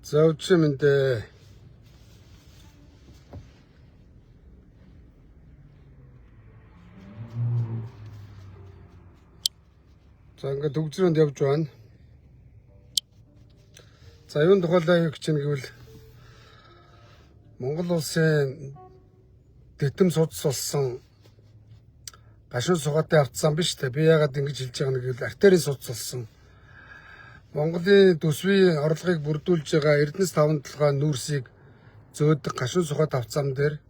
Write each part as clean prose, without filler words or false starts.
За үчимэндээ за ингээд төгсрөнд явж байна. За юун тухайлаа гэж нэгэвэл Монгол улсын дэтэм судас болсон гашуун сугаатай автсан биш үү? Би яагаад ингэж хэлж байгаа нэг л артерийн судас болсон. Монголын төсвийн орлогыг бүрдүүлж байгаа Эрдэнэс 5 нүүрсийг зөөдөг гашуун сугаад автсан дээр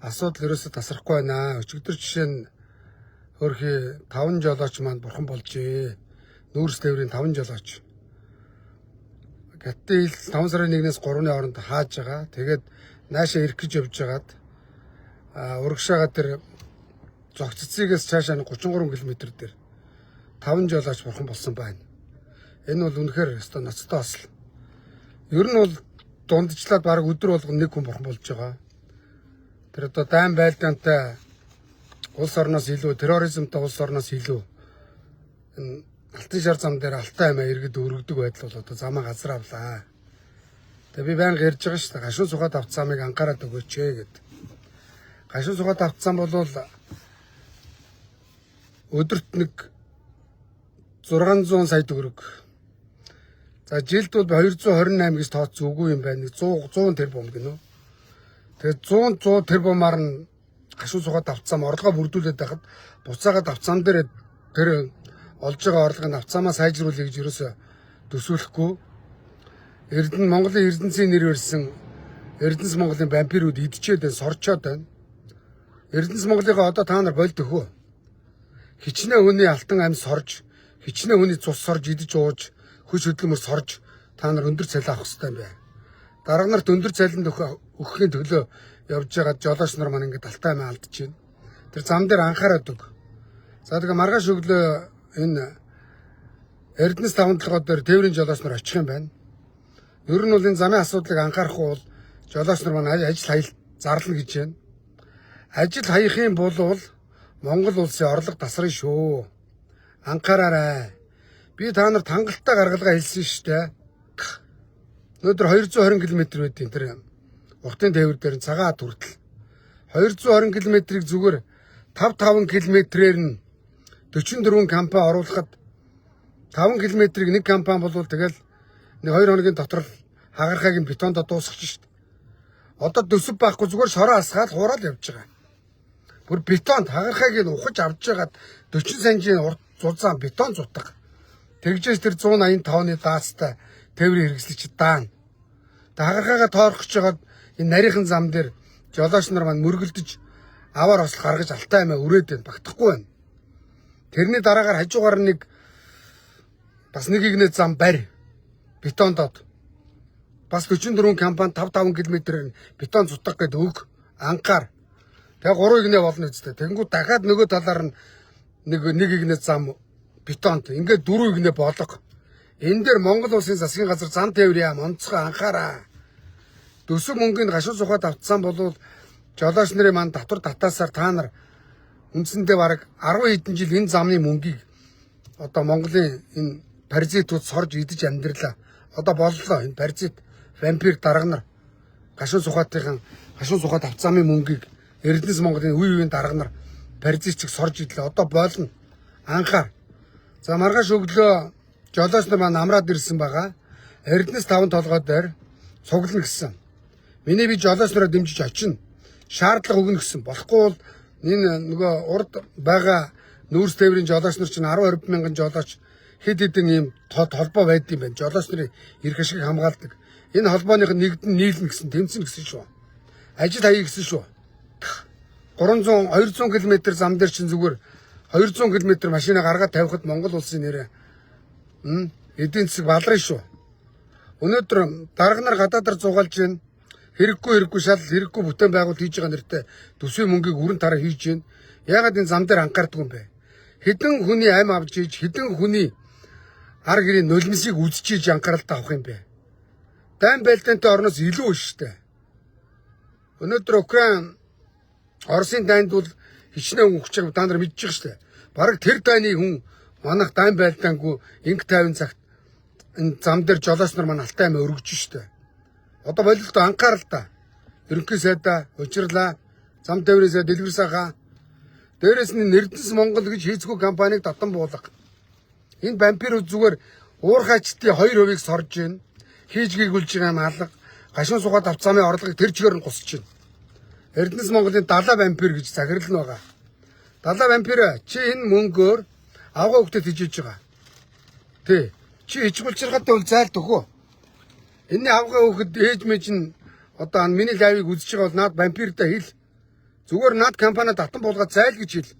асуудал ерөөсө тасрахгүй байна. Өчигдөр жишээ нь хөрхи 5 жолооч маань бурхан болжээ. Нүүрс тээврийн 5 жолооч. Гэтэл 5 сарын 1-ээс 3-ны хооронд хааж байгаа. Тэгээд наашаа ирэх гэж явж байгаад урагшаага тэр зогццгээс цаашаа 33 км дээр 5 жолооч бурхан болсон байна. Энэ бол үнэхээр өстой ноцтой асал. Ер нь бол дундчлаад баг өдөр болгон нэг хүн бурхан болж байгаа. Тэр одоо дайн байлдаантай улс орноос илүү, терроризмтай улс орноос илүү энэ алтан шар зам дээр алтай аймаа иргэд өргөдөг байдал бол одоо замаа газар авлаа. Тэгээ би байнга ярьж байгаа шүү дээ. Гашуун сугаад автцаамыг анхаарал өгөөч гэд. Гашуун сугаад автцаам бол өдөрт нэг 600 сая төгрөг. За жилд бол 228 гэж тооцсон үгүй юм байна. 100 тэрбум гинөө. Тэгээд 100 тэрбумаар нь гашуун сугаад автцаам орлогоо бүрдүүлээд байхад буцаагаад автцаам дээр тэр олж байгаа орлогыг авцаамаа сайжруулъя гэж ерөөсө төсөөлөхгүй. Монголын Эрдэнэсийн нэр барьсан Эрдэнэс Монголын вампирууд идчихэд байна, сорчоод байна. Эрдэнэс Монголыгаа одоо та нар болд өхөө. Хичнээн хүний алтан амь сорж, хичнээн хүний цус сорж идэж ууж, хөш хөдөлмөр сорж та нар өндөр цалин авах хэрэгтэй юм байна. Дарга нарт өндөр цалинд өгөхийн төлөө явж байгаа жолооч нар маань ингээд алтай амь алдж байна. Тэр зам дээр анхаарат өг. За тэгээ маргааш өглөө энэ Эрдэнэс 5 дээр тээврийн жолооч нар очих юм байна. Ер нь бол энэ замын асуудлыг анхаарахгүй бол жолооч нар маань ажил хаялт зарлана гэж байна. Ажил хаях юм бол Монгол улсын орлого тасрын шүү. Анхаараарай. Би та нарт хангалттай гаргалгаа хэлсэн шүү дээ. Өнөөдөр 220 км байдیں۔ Тэр уртын тээвэр дээр цагаат хүртэл 220 км-ийг зүгээр 5 км-ээр нь 44 компани оруулахад 5 км-ийг нэг компани болвол тэгэл 2 хоногийн дотор хагархайг нь бетонд дуусгах шүү дээ. Одоо төсөв байхгүй зүгээр шороо асгаад хуураад явж байгаа. Бүр бетонд хагархайг нь ухаж авч байгаад 40 санжийн урт зузаан бетон зутга. Тэгжээс тэр 185-ны даацтай тээврийн хэрэгслэгч даана. Тэг хагархайгаа тоорох гэж байгаад энэ нарийнхан зам дээр жолооч нар маань мөргөлдөж аваар ослох гаргаж алтай аймаа өрөөд байна, багтахгүй байна. Тэрний дараагаар хажуугаар нэг бас нэг игнэ зам барь бетондод бас 44 компани 5 км-ээр бетон зутгах гэдэг өг анхаар. Тэгээ 3 игнэ болно үстэй. Тэнгүү дахиад нөгөө талаар нь нэг игнэ зам бетонд ингээд 4 игнэ болго. Энэ дээр Монгол улсын засгийн газар зам тээвэр яам онцгой анхаараа. Төсөв мөнгөний гашуун сугаад автсан бол жолооч нарын маань татвар татаасаар та нар үндсэндээ бараг 10 хэдэн жил энэ замны мөнгийг одоо Монголын энэ паразитууд сорж идэж амьдралаа. Одоо боллоо энэ паразит вампир дарга нар гашуун сухад авцаамын мөнгийг Эрдэнэс Монголын үеийн дарга нар паразитчиг сорж идлээ. Одоо болно. Анхаар. За маргааш өглөө жолооч нар маань амраад ирсэн байгаа. Эрдэнэс 5 толгой дээр цуглана гэсэн. Миний би жолооч нараа дэмжиж очино. Шаардлага өгнө гэсэн. Болохгүй бол энэ нөгөө урд байгаа нүүрс тээврийн жолооч нар чинь 10-20 мянган жолооч хэд хэдэн ийм холбоо байд юм байна. Жолооч нарын эрх ашиг хамгаалдаг. Энэ холбооных нь нэгдэн нийлнэ гэсэн тэмцэн гэсэн шүү. Ажил хаяа гэсэн шүү. 200 км зам дээр чинь зүгээр 200 км машина гаргаад тавихад Монгол улсын нэрээ эдийн засаг балрын шүү. Өнөөдөр дарга нар гадаадаар зугаалж байна. Хэрэггүй шал хэрэггүй бүтээн байгуулалт хийж байгаа нэртэй төсвийн мөнгийг өрн тараа хийж байна. Яагаад энэ зам дээр анхаардаг юм бэ? Хэдэн хүний амь авч ийж, хэдэн хүний ар гэрийн нулимсыг үзчихиж анхааралтай авах юм бэ? Дайн байлдаантай орноос илүү шүү дээ. Өнөөдөр Украин Оросын дайнд бол хичнээн өгч байгааг та нар мэдчихэж шүү дээ. Бараг тэр дайны хүн манайх дайн байлдаангүй инг 50 цагт энэ зам дээр жолооч нар маань алтай амь өргөж шүү дээ. Одоо болилтой анхаарал та. Ерөнхий сайдаа учирлаа. Зам тээврээсээ дэлгэрсаахаа. Дээрээс нь Эрдэнэс Монгол гэж хийцгүй компанийг татан буулга. Энэ вампирууд зүгээр уурхайчдын 2% сорж гин. Хийж гүйгүүлж байгаа юм алга. Гашуун сугаад авцаамын орлогыг тэр чигээр нь гусч байна. Эрдэнэс Монголын далаа вампир гэж захирал нь байгаа. Далаа вампир чи энэ мөнгөөр авгаа хөвгөд хижиж байгаа. Тий. Чи ичгүүлчиргатай бол зайлт өгөө. Энэний авгаа хөвгөд ээж мэж нь одоо миний лайвыг үзэж байгаа бол наад вампиртай хэл. Зүгээр наад компаниуд татан буулгаад зайл гэж хэл.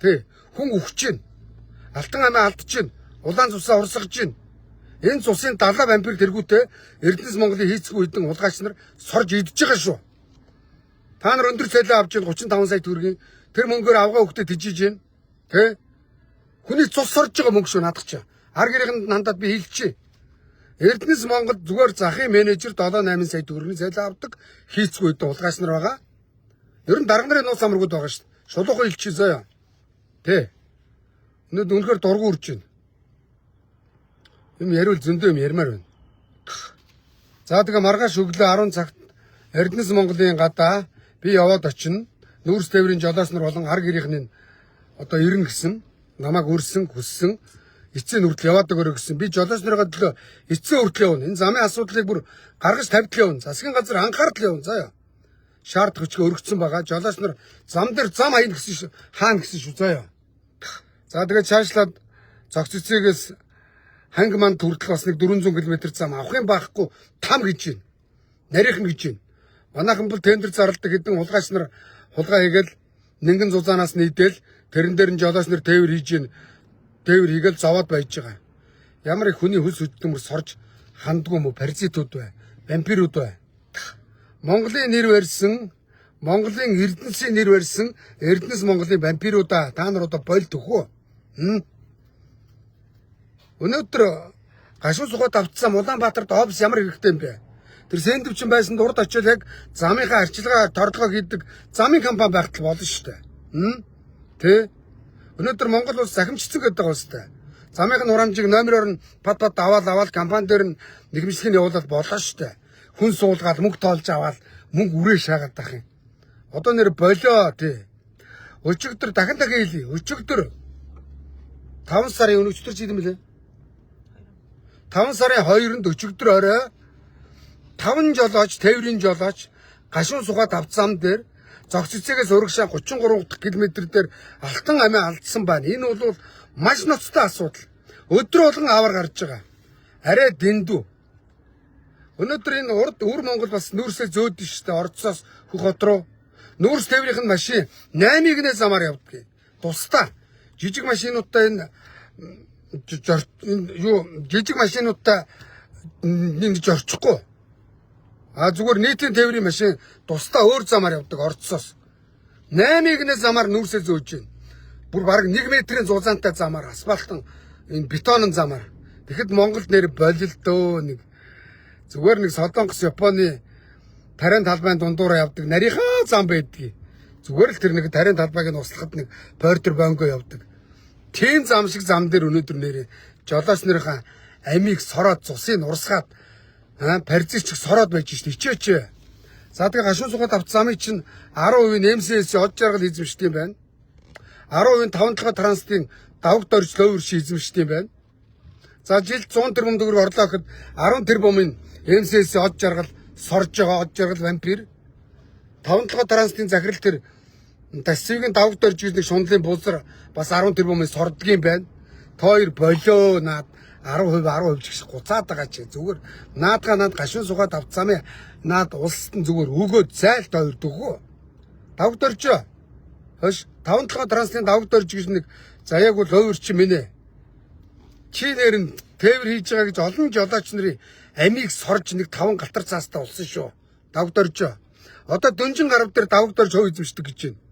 Тий. Хүн өгч чинь. Алтан амиа алдаж чинь. Улаан цусаа урсгаж чинь. Энэ цусын далаа вампир тэргүүтээ Эрдэнэс Монголын хийцгүй хэдэн улгаач нар сорж идэж байгаа шүү. Та нар өндөр цалин авч 35 сая төгрөгийн тэр мөнгөөр авгаа хөвгөд хижиж гин. Тэ? Хүний цус сорж байгаа мөнгө шүү наадах чи. Ар гэрээнд хандаад би хэлчихье. Эрдэнэс Монгол зүгээр захын менежер 7-8 сая төгрөгийн цалин авдаг хийцгүй хэдэн улгаач нар байгаа. Ер нь дарга нарын нууц амрагуд байгаа шүү. Шулуухан хэлчихье заяа. Тэ? Үнэхээр дургу үрж байна. Юм яриул зөндөө юм ярмаар байна. За тэгээ маргааш өглөө 10 цагт Эрдэнэс Монголын гадаа би яваад очино. Нүүрс тээврийн жолооч нар болон ар гэрийнхний одоо ирнэ гэсэн намайг өрсөн хүссэн эцсийн хүртэл яваад өгөрөө гэсэн. Би жолооч нарыгаа төлөө эцсийн хүртэл явна. Энэ замын асуудлыг бүр гаргаж тавьдал явна. Засгийн газар анхаардал явна заяа. Шаард хүчгээ өргөцсөн байгаа. Жолооч нар зам дээр зам хаяна гэсэн хаана гэсэн шүү заяа. За тэгээ цаашлаад зогц цэцгээс ханг манд хүртэл бас нэг 400 км зам авах юм байхгүй там гэж байна. Нарийнхан гэж байна. Манайхан бол тендер зарладаг хэдэн хулгайч нар хулгай хийгээл нэгэн зузаанаас нийтэл тэрэн дээр нь жолооч нар тээвэр хийж гин. Тээвэр хийгээл зовоод байж байгаа. Ямар их хүний хөлс хөдөлмөр сорж хандгүй мө паразитууд бай. Вампирууд бай. Монголын нэр барьсан, Монголын Эрдэнэсийн нэр барьсан Эрдэнэс Монголын вампируудаа та нар одоо болд өгөө. Өнөөдөр гашуун сугаад авцсан Улаанбаатарт офис ямар хэрэгтэй юм бэ? Тэр сэндвчин байсан урд очиод яг замынхаа арчилгаа тордлогоо хийдэг замын компани байхтал болно шүү дээ. Тэ? Өнөөдөр Монгол улс захимжцсан гэдэг байгаа шүү дээ. Замынхын хурамжийг номероор нь пад аваад компани дээр нь нэгмжлэхийг явуулаад болоо шүү дээ. Хүн суулгаад мөнгө тоолж аваад мөнгө үрээ шаагаад байх юм. Одоо нэр болоо тий. Өчигдөр дахин хэлье. Өчигдөр 5 сарын өнөчтөр чи юм лээ. 5 сарын 2-нд өчигдөр орой 5 жолооч, тээврийн жолооч гашуун сугаад авцсан дээр зогц цэцгээс урагшаа 33 дахь километр дээр алтан амиа алдсан байна. Энэ бол маш ноцтой асуудал. Өдөр болгон аваар гарч байгаа. Арай дэндүү. Өнөөдөр энэ урд өвөр Монгол бас нүүрсээ зөөдөн шүү дээ. Орцоос Хөх хот руу нүүрс тээврийн машин 8-ыг замаар явдаг. Тусдаа жижиг машинуудтай энэ жижиг машинуудтай нэг зорчихгүй. Зүгээр нийтийн тээврийн машин тусдаа өөр замаар явдаг Орцоос. 8-ыг замаар нүүрсээ зөөж байна. Бүр бараг 1 метрийн зузаантай замаар асфальтан энэ бетонын замаар. Тэгэхэд Монголд нэр болилдөө нэг зүгээр нэг Солонгос, Японы тарийн талбайн дундуур явдаг нарийнхаа зам байдгийг. Зүгээр л тэр нэг тарийн талбайг нь услахад нэг портер бонго явдаг. Тийм зам шиг зам дээр өнөөдөр нэрээ жолооч нарынхаа амийг сороод цусыг урсгаад паразитч сороод байж шít ичээч. За тэгээ гашуун сугаад авц замыг чинь 10% МСС од жаргал эзэмшдэг юм байна. 10% 5 толгой транстын давг дорж ловер ши эзэмшдэг юм байна. За жилд 100 тэрбум төгрөг орлоо гэхэд 10 тэрбумын МСС од жаргал сорж байгаа од жаргал вампир 5 толгой транстын захирал тэр тасцгийн давг дорж нэг шундлын бузар бас 10 тэрбумын сордог юм байна. Тоор болоо наад 10% ч гэж гуцаад байгаа чи зүгээр наад гашуун сугаад авцаамаа наад улсад нь зүгээр өгөөд зайлт хоёр дөгөө. Давг доржоо. Хош 5 толгой транслын давг дорж гэж нэг заяаг бол өөр чи минь. Чи нэр нь тээвэр хийж байгаа гэж олон жолооч нарын амийг сорж нэг 5 галтар цаастаа улсан шүү. Давг доржоо. Одоо дөнжин гарав дээр давг дорж хөө эзэмшдэг гэж байна.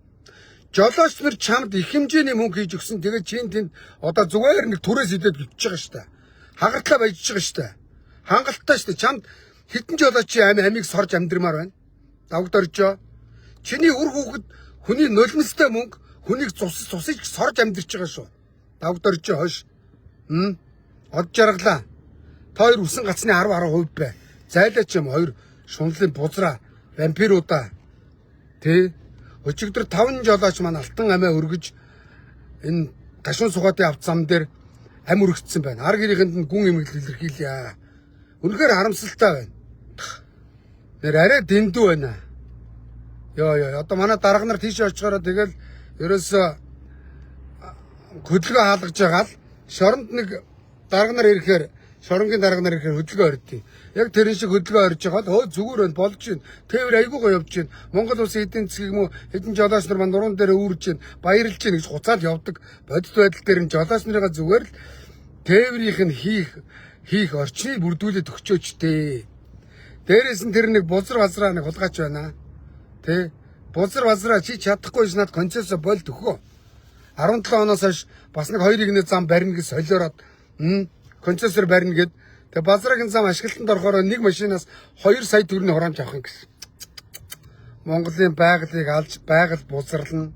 Жолооч нар чамд их хэмжээний мөнгө хийж өгсөн. Тэгээд чинь тэнд одоо зүгээр нэг түрээс идээд битж байгаа шүү дээ. Хагартлаа баяжж байгаа шүү дээ. Хангалттай шүү дээ. Чамд хитэн жолоочийн амийг сорж амьдрмаар байна. Давг доржоо. Чиний үр хүүхэд хүний нулимстай мөнгө хүнийг цусыг сорж амьдрч байгаа шүү. Давг доржоо хойш. Од жаргалаа. Та хоёр үсэн гацны 10% бай. Зайлаач юм хоёр шунлын бузраа, вампируудаа. Тэ өчигдөр 5 жолооч маань алтан амиа өргөж энэ гашуун сугаатын авт зам дээр ам өргөцсөн байна. Ар гэрийнхэнд нь гүн эмгэл илэрхийлье. Үнэхээр харамсалтай байна. Нэр арай дэндүү байна. Йоо одоо манай дарга нар тийш очихороо тэгэл ерөөсөө хөдөлгөөн хаалгаж байгаа л шоронд нэг дарга нар ирэхээр шоронгийн дарга нар ирэхээр хөдөлгөөн ордгийг. Яг тэрэн шиг хөдөлгөөн орж байгаа л зүгээр байна болж байна. Тээвэр айгуугаа явж байна. Монгол улсын эдийн засгийг юм уу хэдэн жолооч нар маань нуруунд дээр үүрж байна. Баярлж байна гэж хуцаад явдаг. Бодит байдал дээр нь жолооч нарыгаа зүгээр л тээврийнх нь хийх орчныг бүрдүүлээд өгчөөч дээ. Дээрээс нь тэр нэг бузар базраа нэг хулгайч байна. Тэ бузар базраа чи чадахгүй ш над концессо болд өгөө. 17 оноос хойш бас нэг 2-ын зам барина гэж солиороод концессор барина гэд тэгээ базрагийн зам ашиглалтанд орохоор нэг машинаас 2 сая төгрөгийн хураамж авах юм гэсэн. Монголын байгалыг алж байгаль бузарлана.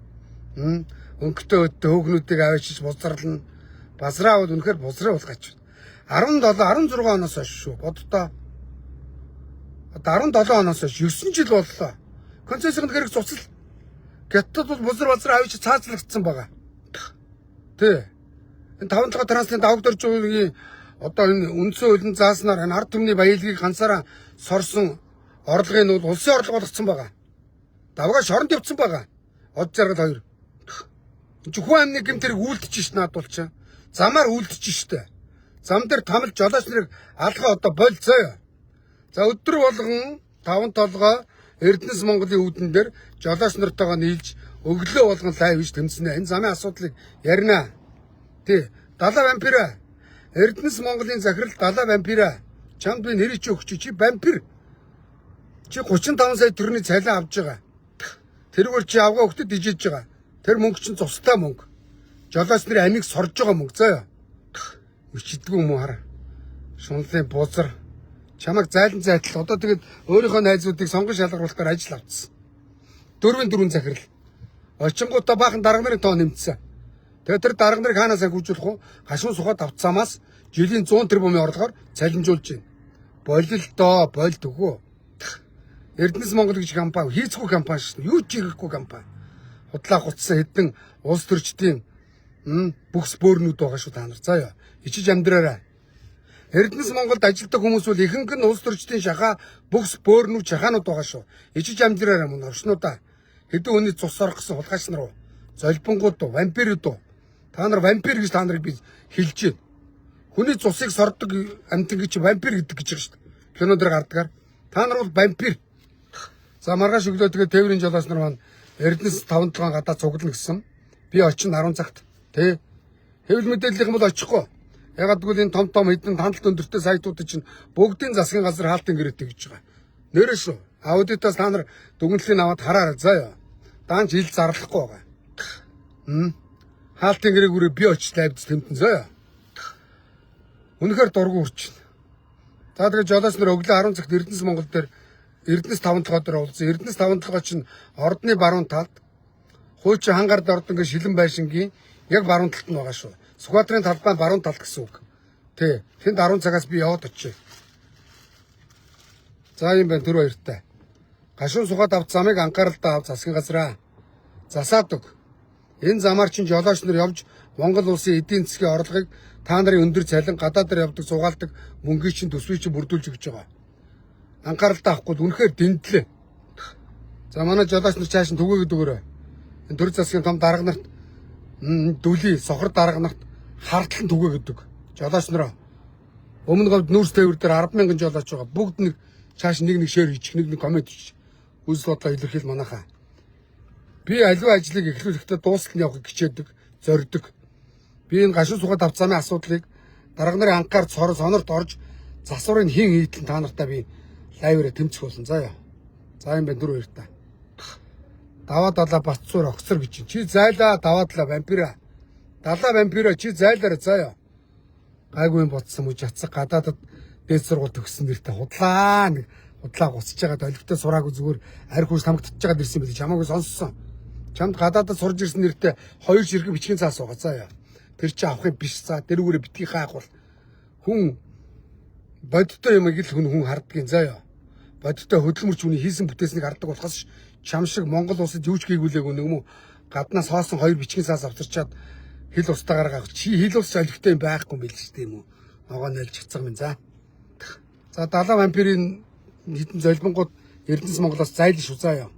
Өнгөтэй өдөө хөөгнүүдийг авчиж бузарлана. Базраа бол үнэхээр бузраа уулгаач. 16 оноос хойш шүү. Боддоо. Одоо 17 оноос хойш 9 жил боллоо. Концессорын хэрэг цуцал. Гэтэл бол бузар базраа авчиж цаазлагдсан байгаа. Тэ. Энэ 5 транслын давагдорж байгаа одоо энэ үндсэн хуулийн зааснаар энэ ард түмний баялагийг ганцаараа сорсон орлогыг нь бол улсын орлого болгоцсон байгаа. Давгаа шоронд явцсан байгаа. Од жаргал 2. Хүн амны гэмтэрийг үлдчихэж шнаад бол чи. Замаар үлдчихэж штэ. Зам дээр тамал жолооч нарыг алгаа одоо болцоо. За өдөр болгон 5 толгой Эрдэнэс Монголын үүдэн дээр жолооч нартайгаа нийлж өглөө болгон лайв хийж тэмцэнэ. Энэ замын асуудлыг ярина. Тэ. Далаа вампира. Эрдэнэс Монголын захирал далаа вампира. Чамд би нэр чи өгч чи вампир. Чи 35 сая төгрөгийн цалин авж байгаа. Тэрүүгээр чи авгаа өгтөд ижиж байгаа. Тэр мөнгө чинь цустай мөнгө. Жолооч нарын амийг сорж байгаа мөнгө заяа. Өчигдгүй юм уу хар. Шунлын бузар. Чамайг зайлан зайтал одоо тэгээд өөрийнхөө найзуудыг сонгон шалгаруулахаар ажил авцсан. 4 захирал. Очингуудаа баахан дарга нарын тоо нэмсэн. Тэгээд тэр дарга нарыг хаанаас хөгжүүлэх вэ? Гашуун сухад авцаамаас жилийн 100 тэрбумын орлогоор цалинжуулж байна. Болилдоо болд өгөө. Эрдэнэс Монгол гэж компани хийцгүй компани шүү. Юу ч хийхгүй компани. Худлаа гутсан хэдэн улс төрчдийн бүхс бөөрнүүд байгаа шүү та нар. Заяа. Ичиж амьдраарай. Эрдэнэс Монголд ажилладаг хүмүүс бол ихэнх нь улс төрчдийн шахаа бүхс бөөрнүүд шахаанууд байгаа шүү. Ичиж амьдраарай мөн оршнуудаа. Хэдэн хүний цус орох гэсэн хулгайч нар уу? Золбонгууд уу, вампирууд уу? Та нар вампир гэж та нарыг би хэлж байна. Хүний цусыг сордог амтан гэж вампир гэдэг гэж байгаа шүү дээ. Кино дээр гардгаар. Та нар бол вампир. За маргааш өглөө тэгээ тээврийн жолооч нар маань Эрдэнэс 5-7 гадаа цуглана гэсэн. Би очин 10 цагт. Тэ. Хэвлэл мэдээллийнхэн бол очихгүй. Ягаад гэвэл энэ том хэдэн хандлт өндөртэй сайтууд чинь бүгдийн засгийн газар хаалтын гэрээтэй гэж байгаа. Нэрээ шүү. Аудитаас та нар дүгнэлтийг аваад хараарай заяа. Даанч ил зарлахгүй байгаа. Хаалтын гэрээгүүрээ би очиж лайвд тэмтэн заяа. Үнэхээр дургу урч байна. За тэгээ жолооч нар өглөө 10 цагт Эрдэнэс Монгол дээр Эрдэнэс 5-7 дээр уулзсан. Эрдэнэс 5-7 чинь ордны баруун талд хуучин хангард ордон гэ шилэн байшингийн яг баруун талд нь байгаа шүү. Сүхбаатарын талбай баруун тал гэсэн үг. Тэ. Тэнд 10 цагаас би яваад очив. За юм байна түр баяртай. Гашуун сухад авт замыг анхааралтай ав засгийн газраа. Засаад өг. Энэ замаар чинь жолооч нар явж Монгол улсын эдийн засгийн орлогыг та нарын өндөр цалин гадаадаар явдаг сугаалдаг мөнгийг чинь төсвийг чинь бүрдүүлж өгч байгаа. Анхааралтай авахгүй үнэхээр дэндлээ. За манай жолооч нар цааш нь түгээгээд өгөөрэй. Энэ төр засгийн том дарга нарт дүлий сохор дарга нарт хардлан түгээгээд өг. Жолооч нараа өмнө говьд нүүрс тээвэр дээр 10,000 жолооч байгаа. Бүгд нэг цааш нэг шеэр хийчих, нэг комент хийчих. Үзэл бодлоо илэрхийл манайхаа. Би аливаа ажлыг эхлүүлэхдээ дуустал нь явахыг хичээдэг, зорддог. Би энэ гашуун сухад авт замын асуудлыг дарга нарын анхаар сонорт орж засварыг хийн хийдэн та нартай би лайвраа тэмцэх болсон. За яа. За юм байна түр баяртай. Даваа далаа бацсуур огцор гэж чи зайлаа даваа далаа вампира. Далаа вампира чи зайлаарай заяа. Гайгүй юм бодсон мөж ятсаг гадаадад дээд сургууль төгссөн нэртэй худлаа нэг худлаа гуцж байгаад олигтой сураагүй зүгээр арх хүч тамгтж байгаад ирсэн байли чамаагүй сонссон. Чамд гадаадад сурж ирсэн нэртэй 2 ширхэг бичгийн цаас байгаа заяа. Тэр чи авахын биш за дэрүүрээ битгий хаах бол хүн бодтой юм ил хүн хардгийн заяа. бодиттой хөдөлмөрч үний хийсэн бүтээснийг хардаг болохоос чам шиг Монгол улсад юу ч хийгүүлээгүй нэг юм уу гаднаас хоосон 2 бичгийн саас авчирчаад хил устдаа гаргаах чи хил ус олигтой юм байхгүй юм биш тийм үү ногоо нэлж хцэг минь за далаа вампирын хитэн золбонгууд Эрдэнэс Монголоос зайлш шүү заяа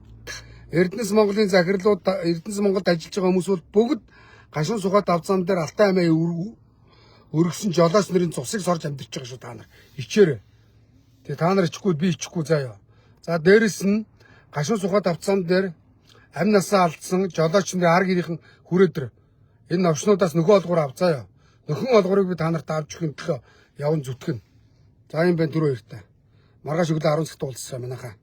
Эрдэнэс Монголын захирлууд Эрдэнэс Монголд ажиллаж байгаа хүмүүс бол бүгд гашуун сухад авцсан дээр Алтай аймаа өргөсөн жолооч нарын цусыг сорж амьдарч байгаа шүү та нар ичээрээ тэгээ та нар ичихгүй би ичихгүй заяа за дээрэс нь гашуун сухад авцсан дээр амь насаа алдсан жолооч нарын ар гэрийнхэн хүрээдэр энэ новчнуудаас нөгөө олгоор авцаая нөхөн олгорыг би та нарт авч өгөх төлөө явн зүтгэн за юм байна дөрөв хоёртай маргааш өглөө 10 цагт уулзсан манайхаа